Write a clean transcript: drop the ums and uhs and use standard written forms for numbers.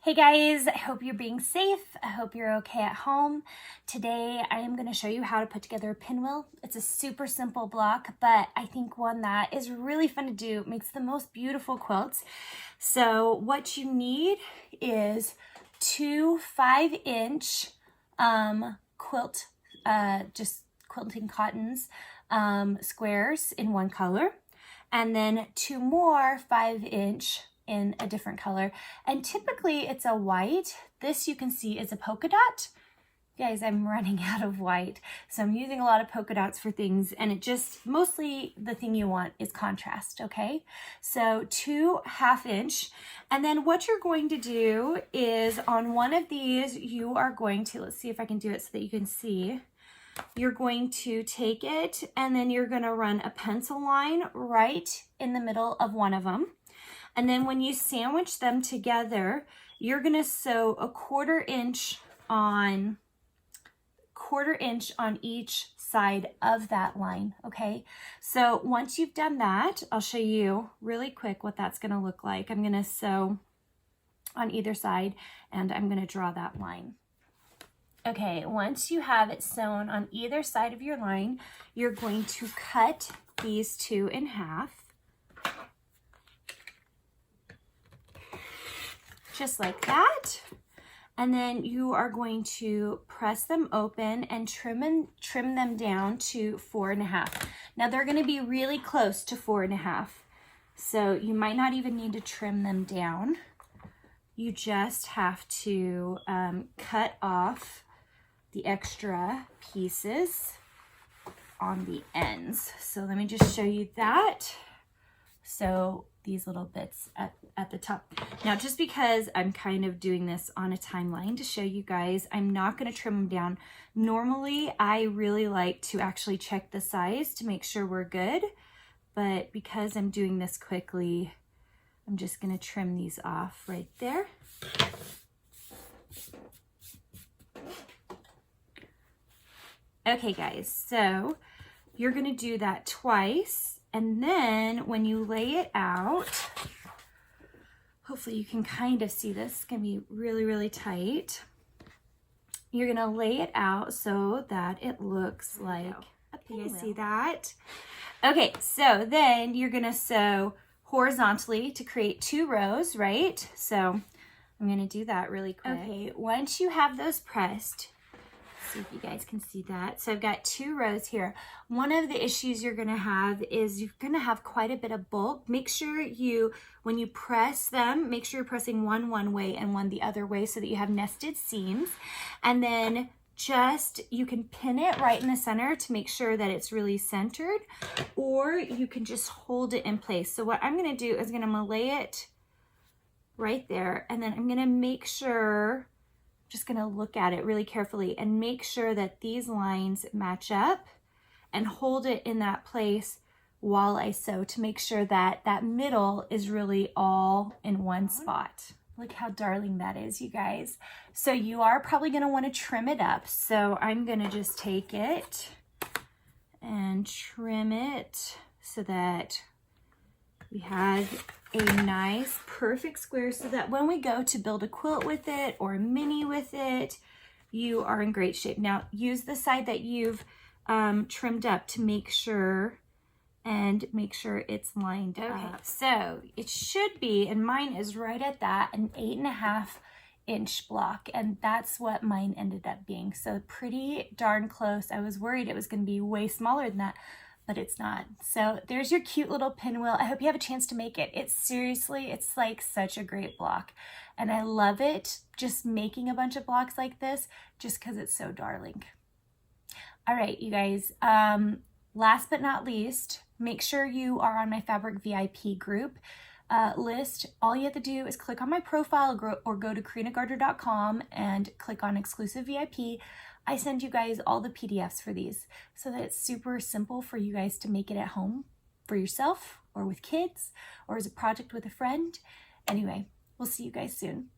Hey guys, I hope you're being safe. I hope you're okay at home. Today I am going to show you how to put together a pinwheel. It's a super simple block, but I think one that is really fun to do. It makes the most beautiful quilts. So what you need is two 5-inch quilt, just quilting cottons, squares in one color, and then two more 5-inch in a different color, and typically it's a white. This you can see is a polka dot. Guys, I'm running out of white, so I'm using a lot of polka dots for things, and it just, mostly the thing you want is contrast, okay? So two 1/2-inch, and then what you're going to do is on one of these, you are going to, let's see if I can do it so that you can see. You're going to take it, and then you're gonna run a pencil line right in the middle of one of them. And then when you sandwich them together, you're gonna sew a 1/4 inch on each side of that line, okay? So once you've done that, I'll show you really quick what that's gonna look like. I'm gonna sew on either side, and I'm gonna draw that line. Okay, once you have it sewn on either side of your line, you're going to cut these two in half. Just like that. And then you are going to press them open and trim them down to 4.5. Now they're going to be really close to 4.5. So you might not even need to trim them down. You just have to cut off the extra pieces on the ends. So let me just show you that. So these little bits at the top. Now, just because I'm kind of doing this on a timeline to show you guys, I'm not going to trim them down. Normally, I really like to actually check the size to make sure we're good. But because I'm doing this quickly, I'm just going to trim these off right there. Okay, guys, so you're going to do that twice. And then when you lay it out, hopefully you can kind of see this. It's going to be really, really tight. You're going to lay it out so that it looks like a pinwheel. You guys see that? Okay, so then you're going to sew horizontally to create 2 rows, right? So I'm going to do that really quick. Okay, once you have those pressed, see if you guys can see that. So I've got 2 rows here. One of the issues you're gonna have is you're gonna have quite a bit of bulk. Make sure when you press them, make sure you're pressing one way and one the other way so that you have nested seams. And then you can pin it right in the center to make sure that it's really centered, or you can just hold it in place. So what I'm gonna do is I'm gonna lay it right there, and then I'm gonna make sure, just gonna look at it really carefully and make sure that these lines match up and hold it in that place while I sew to make sure that that middle is really all in one spot. Look how darling that is, you guys. So you are probably gonna wanna trim it up. So I'm gonna just take it and trim it so that we have a nice perfect square, so that when we go to build a quilt with it or a mini with it, you are in great shape. Now use the side that you've trimmed up to make sure it's lined up. So it should be, and mine is right at that, an 8.5-inch block, and that's what mine ended up being. So pretty darn close. I was worried it was going to be way smaller than that, but it's not. So there's your cute little pinwheel. I hope you have a chance to make it. It's like such a great block. And I love it just making a bunch of blocks like this just because it's so darling. All right, you guys, last but not least, make sure you are on my Fabric VIP group list. All you have to do is click on my profile or go to KarinaGardner.com and click on exclusive VIP. I send you guys all the PDFs for these so that it's super simple for you guys to make it at home for yourself or with kids or as a project with a friend. Anyway, we'll see you guys soon.